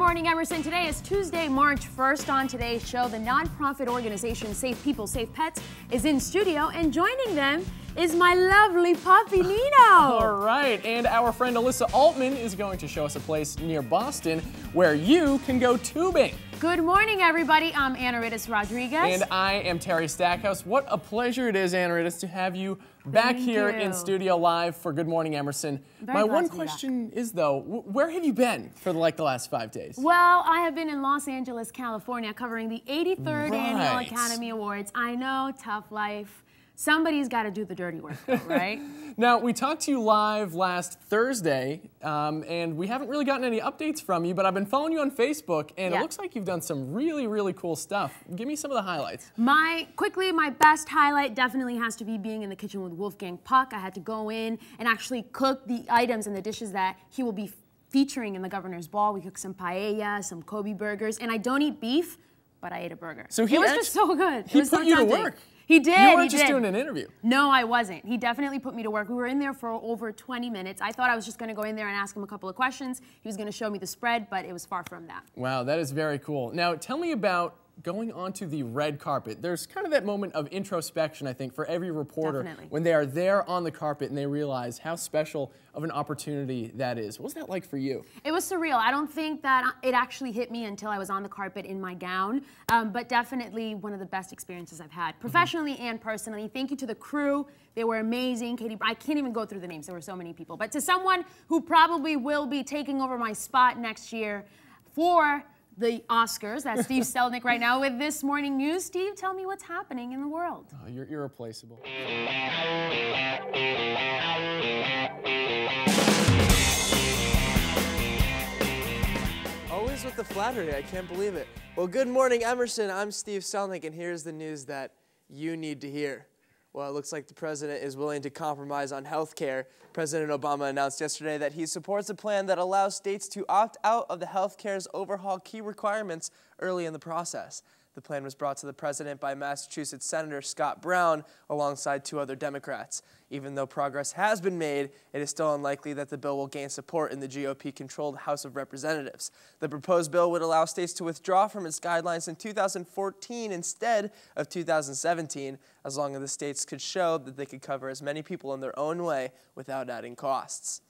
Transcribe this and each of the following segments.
morning, Emerson. Today is Tuesday, March 1st. On today's show, the nonprofit organization Safe People, Safe Pets is in studio, and joining them is my lovely puppy, Nino. All right, and our friend Alyssa Altman is going to show us a place near Boston where you can go tubing. Good morning, everybody. I'm Anaritas Rodriguez. And I am Terry Stackhouse. What a pleasure it is, Anaritas, to have you back here in studio live for Good Morning Emerson. My one question is, though, where have you been for the last 5 days? Well, I have been in Los Angeles, California, covering the 83rd Annual Academy Awards. I know, tough life. Somebody's got to do the dirty work, though, right? Now, we talked to you live last Thursday, and we haven't really gotten any updates from you, but I've been following you on Facebook, and it looks like you've done some really, really cool stuff. Give me some of the highlights. My best highlight definitely has to be being in the kitchen with Wolfgang Puck. I had to go in and actually cook the items and the dishes that he will be featuring in the Governor's Ball. We cooked some paella, some Kobe burgers, and I don't eat beef, but I ate a burger. So it was just so good. He put you to work. He did. You weren't just doing an interview. No, I wasn't. He definitely put me to work. We were in there for over 20 minutes. I thought I was just going to go in there and ask him a couple of questions. He was going to show me the spread, but it was far from that. Wow, that is very cool. Now, tell me about going onto the red carpet. There's kind of that moment of introspection, I think, for every reporter when they are there on the carpet and they realize how special of an opportunity that is. What was that like for you? It was surreal. I don't think that it actually hit me until I was on the carpet in my gown, but definitely one of the best experiences I've had, professionally and personally. Thank you to the crew. They were amazing. Katie, I can't even go through the names. There were so many people. But to someone who probably will be taking over my spot next year for the Oscars, that's Steve Selnick right now with This Morning News. Steve, tell me what's happening in the world. Oh, you're irreplaceable. Always with the flattery, I can't believe it. Well, good morning, Emerson. I'm Steve Selnick, and here's the news that you need to hear. Well, it looks like the president is willing to compromise on health care. President Obama announced yesterday that he supports a plan that allows states to opt out of the health care's overhaul key requirements early in the process. The plan was brought to the president by Massachusetts Senator Scott Brown alongside 2 other Democrats. Even though progress has been made, it is still unlikely that the bill will gain support in the GOP-controlled House of Representatives. The proposed bill would allow states to withdraw from its guidelines in 2014 instead of 2017, as long as the states could show that they could cover as many people in their own way without adding costs.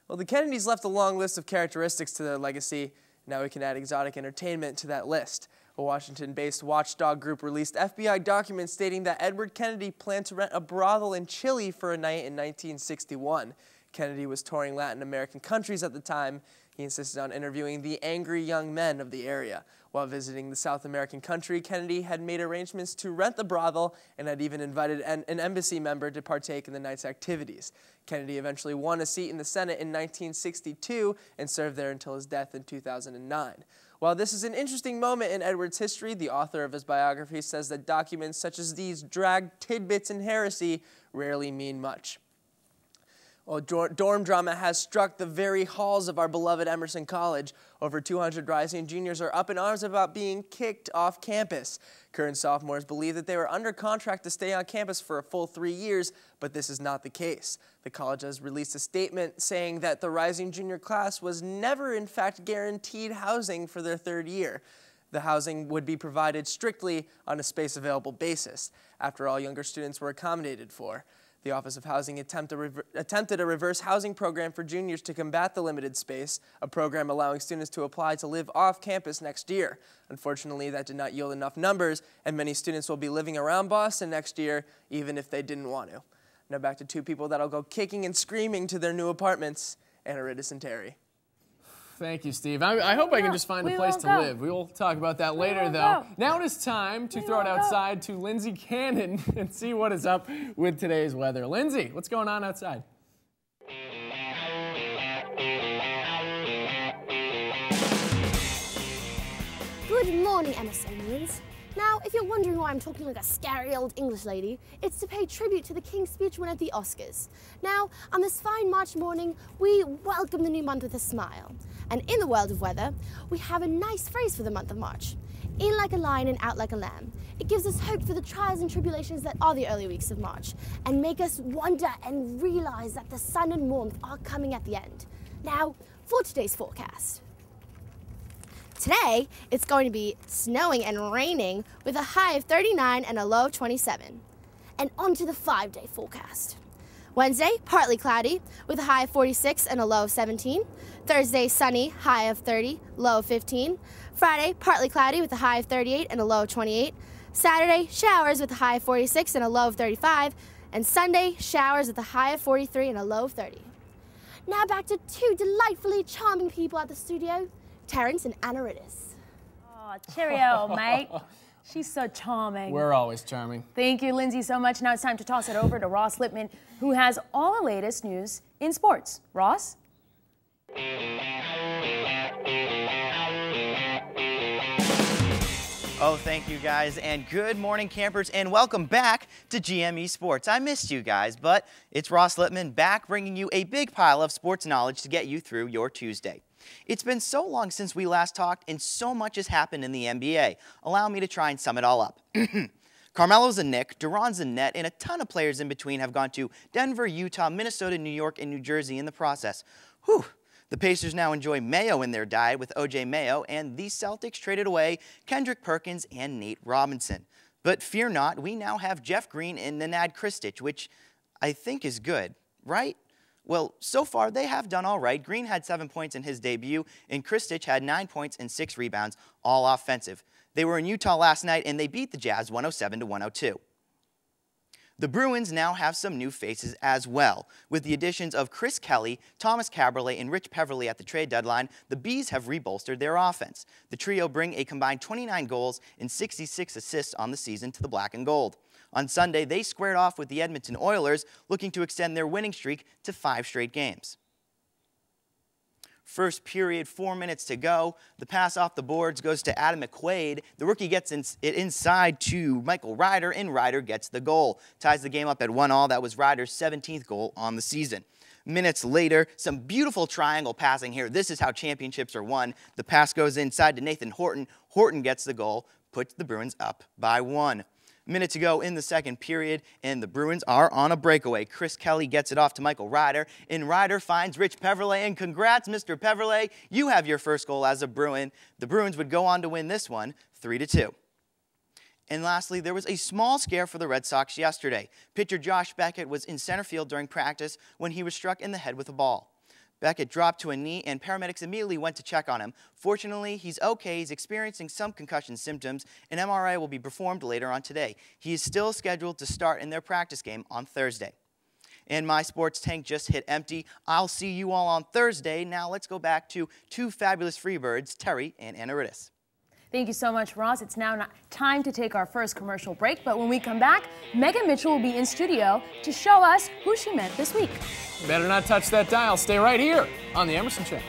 Well, the Kennedys left a long list of characteristics to their legacy. Now we can add exotic entertainment to that list. A Washington-based watchdog group released FBI documents stating that Edward Kennedy planned to rent a brothel in Chile for a night in 1961. Kennedy was touring Latin American countries at the time. He insisted on interviewing the angry young men of the area. While visiting the South American country, Kennedy had made arrangements to rent the brothel and had even invited an embassy member to partake in the night's activities. Kennedy eventually won a seat in the Senate in 1962 and served there until his death in 2009. While this is an interesting moment in Edward's history, the author of his biography says that documents such as these drag tidbits in heresy rarely mean much. Well, dorm drama has struck the very halls of our beloved Emerson College. Over 200 rising juniors are up in arms about being kicked off campus. Current sophomores believe that they were under contract to stay on campus for a full 3 years, but this is not the case. The college has released a statement saying that the rising junior class was never in fact guaranteed housing for their 3rd year. The housing would be provided strictly on a space available basis. After all, younger students were accommodated for. The Office of Housing attempted a reverse housing program for juniors to combat the limited space, a program allowing students to apply to live off campus next year. Unfortunately, that did not yield enough numbers, and many students will be living around Boston next year, even if they didn't want to. Now back to 2 people that'll go kicking and screaming to their new apartments, Anaritas and Terry. Thank you, Steve. I hope I can just find a place to live. We will talk about that later, though. Now it is time to throw it outside to Lindsay Cannon and see what is up with today's weather. Lindsay, what's going on outside? Good morning, Emersonians. Now, if you're wondering why I'm talking like a scary old English lady, it's to pay tribute to the King's Speech winner at the Oscars. Now, on this fine March morning, we welcome the new month with a smile. And in the world of weather, we have a nice phrase for the month of March. In like a lion and out like a lamb. It gives us hope for the trials and tribulations that are the early weeks of March, and make us wonder and realize that the sun and warmth are coming at the end. Now, for today's forecast. Today, it's going to be snowing and raining with a high of 39 and a low of 27. And on to the 5-day forecast. Wednesday, partly cloudy with a high of 46 and a low of 17. Thursday, sunny, high of 30, low of 15. Friday, partly cloudy with a high of 38 and a low of 28. Saturday, showers with a high of 46 and a low of 35. And Sunday, showers with a high of 43 and a low of 30. Now back to two delightfully charming people at the studio, Terrence and Anaritis. Oh, cheerio, mate. She's so charming. We're always charming. Thank you, Lindsay, so much. Now it's time to toss it over to Ross Lippman, who has all the latest news in sports. Ross? Oh, thank you guys, and good morning, campers, and welcome back to GME Sports. I missed you guys, but it's Ross Lippman back bringing you a big pile of sports knowledge to get you through your Tuesday. It's been so long since we last talked, and so much has happened in the NBA. Allow me to try and sum it all up. Carmelo's a Knick, Duran's a Net, and a ton of players in between have gone to Denver, Utah, Minnesota, New York, and New Jersey in the process. Whew. The Pacers now enjoy mayo in their diet with O.J. Mayo, and the Celtics traded away Kendrick Perkins and Nate Robinson. But fear not, we now have Jeff Green and Nenad Krstić, which I think is good, right? Well, so far they have done all right. Green had 7 points in his debut, and Krstić had 9 points and 6 rebounds, all offensive. They were in Utah last night, and they beat the Jazz 107-102. The Bruins now have some new faces as well. With the additions of Chris Kelly, Thomas Caberlet, and Rich Peverley at the trade deadline, the Bees have rebolstered their offense. The trio bring a combined 29 goals and 66 assists on the season to the Black and Gold. On Sunday, they squared off with the Edmonton Oilers, looking to extend their winning streak to 5 straight games. First period, 4 minutes to go. The pass off the boards goes to Adam McQuaid. The rookie gets it inside to Michael Ryder, and Ryder gets the goal. Ties the game up at 1-1. That was Ryder's 17th goal on the season. Minutes later, some beautiful triangle passing here. This is how championships are won. The pass goes inside to Nathan Horton. Horton gets the goal, puts the Bruins up by 1. Minute to go in the second period, and the Bruins are on a breakaway. Chris Kelly gets it off to Michael Ryder, and Ryder finds Rich Peverley, and congrats, Mr. Peverley. You have your first goal as a Bruin. The Bruins would go on to win this one 3-2. And lastly, there was a small scare for the Red Sox yesterday. Pitcher Josh Beckett was in center field during practice when he was struck in the head with a ball. Beckett dropped to a knee, and paramedics immediately went to check on him. Fortunately, he's okay. He's experiencing some concussion symptoms. An MRI will be performed later on today. He is still scheduled to start in their practice game on Thursday. And my sports tank just hit empty. I'll see you all on Thursday. Now let's go back to two fabulous Freebirds, Terry and Anaritis. Thank you so much, Ross. It's now time to take our first commercial break, but when we come back, Megan Mitchell will be in studio to show us who she met this week. Better not touch that dial. Stay right here on the Emerson Show.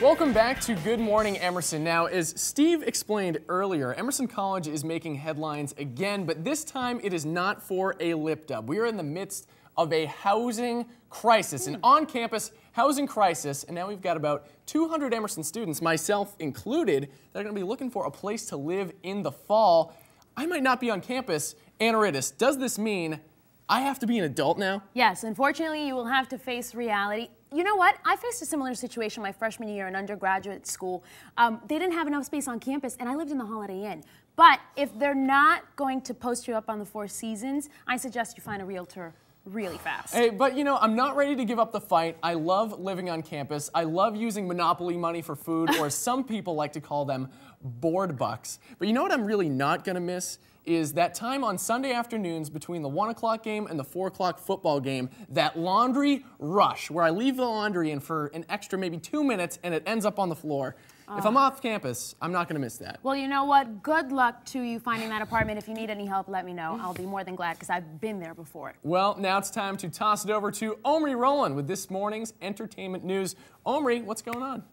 Welcome back to Good Morning Emerson. Now, as Steve explained earlier, Emerson College is making headlines again, but this time it is not for a lip dub. We are in the midst of a housing crisis, an on-campus housing crisis, and now we've got about 200 Emerson students, myself included, that are going to be looking for a place to live in the fall. I might not be on campus. Anaritis, does this mean I have to be an adult now? Yes, unfortunately, you will have to face reality. You know what? I faced a similar situation my freshman year in undergraduate school. They didn't have enough space on campus, and I lived in the Holiday Inn. But if they're not going to post you up on the Four Seasons, I suggest you find a realtor really fast. Hey, but you know, I'm not ready to give up the fight. I love living on campus. I love using Monopoly money for food, or as some people like to call them, board bucks. But you know what I'm really not gonna miss? Is that time on Sunday afternoons between the 1 o'clock game and the 4 o'clock football game, that laundry rush where I leave the laundry in for an extra maybe 2 minutes and it ends up on the floor. If I'm off campus, I'm not going to miss that. Well, you know what? Good luck to you finding that apartment. If you need any help, let me know. I'll be more than glad because I've been there before. Well, now it's time to toss it over to Omri Rowland with this morning's entertainment news. Omri, what's going on?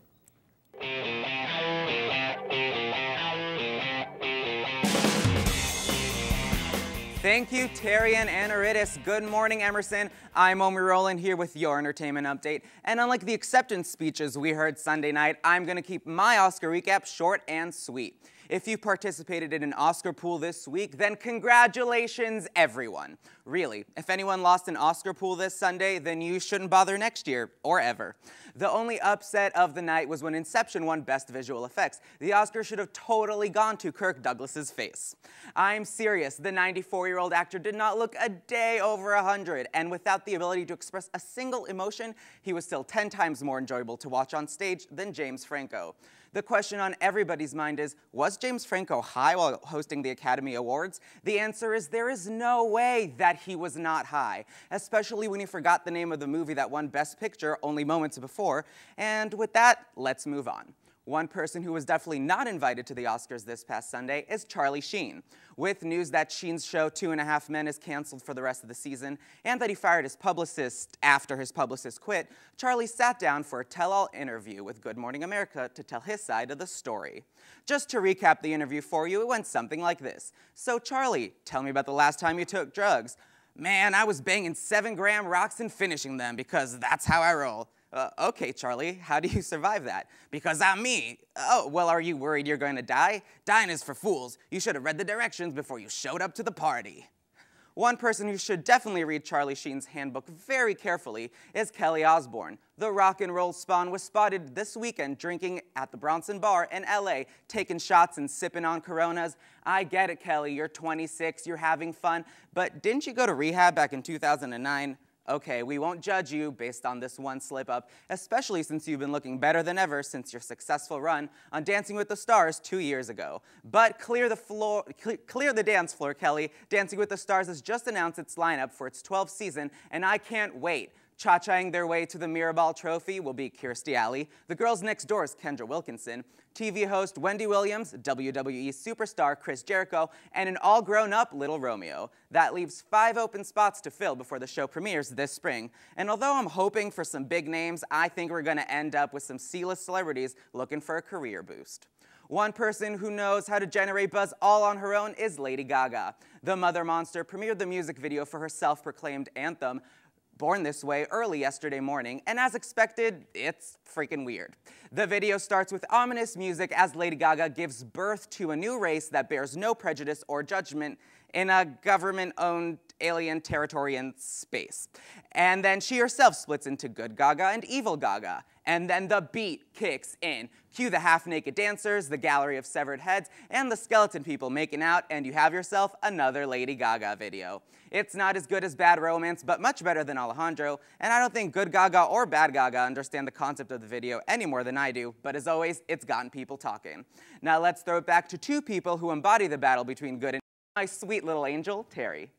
Thank you, Terry and Anaritis. Good morning, Emerson. I'm Omi Rowland here with your entertainment update. And unlike the acceptance speeches we heard Sunday night, I'm going to keep my Oscar recap short and sweet. If you participated in an Oscar pool this week, then congratulations, everyone. Really, if anyone lost an Oscar pool this Sunday, then you shouldn't bother next year, or ever. The only upset of the night was when Inception won Best Visual Effects. The Oscar should have totally gone to Kirk Douglas's face. I'm serious, the 94-year-old actor did not look a day over 100, and without the ability to express a single emotion, he was still 10 times more enjoyable to watch on stage than James Franco. The question on everybody's mind is, was James Franco high while hosting the Academy Awards? The answer is there is no way that he was not high, especially when you forgot the name of the movie that won Best Picture only moments before. And with that, let's move on. One person who was definitely not invited to the Oscars this past Sunday is Charlie Sheen. With news that Sheen's show 2.5 Men is canceled for the rest of the season and that he fired his publicist after his publicist quit, Charlie sat down for a tell-all interview with Good Morning America to tell his side of the story. Just to recap the interview for you, it went something like this. So Charlie, tell me about the last time you took drugs. Man, I was banging 7-gram rocks and finishing them because that's how I roll. Okay, Charlie, how do you survive that? Because I'm me. Oh, well, are you worried you're going to die? Dying is for fools. You should have read the directions before you showed up to the party. One person who should definitely read Charlie Sheen's handbook very carefully is Kelly Osbourne. The rock and roll spawn was spotted this weekend drinking at the Bronson Bar in LA, taking shots and sipping on Coronas. I get it, Kelly, you're 26, you're having fun, but didn't you go to rehab back in 2009? Okay, we won't judge you based on this one slip-up, especially since you've been looking better than ever since your successful run on Dancing with the Stars 2 years ago. But clear the dance floor, Kelly. Dancing with the Stars has just announced its lineup for its 12th season, and I can't wait. Cha-chaing their way to the Mirrorball Trophy will be Kirstie Alley. The Girls Next Door's Kendra Wilkinson, TV host Wendy Williams, WWE superstar Chris Jericho, and an all-grown-up Little Romeo. That leaves 5 open spots to fill before the show premieres this spring. And although I'm hoping for some big names, I think we're going to end up with some C-list celebrities looking for a career boost. One person who knows how to generate buzz all on her own is Lady Gaga. The Mother Monster premiered the music video for her self-proclaimed anthem, Born This Way, early yesterday morning, and as expected, it's freaking weird. The video starts with ominous music as Lady Gaga gives birth to a new race that bears no prejudice or judgment in a government-owned alien territory in space. And then she herself splits into Good Gaga and Evil Gaga. And then the beat kicks in. Cue the half-naked dancers, the gallery of severed heads, and the skeleton people making out, and you have yourself another Lady Gaga video. It's not as good as Bad Romance, but much better than Alejandro, and I don't think Good Gaga or Bad Gaga understand the concept of the video any more than I do, but as always, it's gotten people talking. Now let's throw it back to 2 people who embody the battle between good and my sweet little angel, Terry.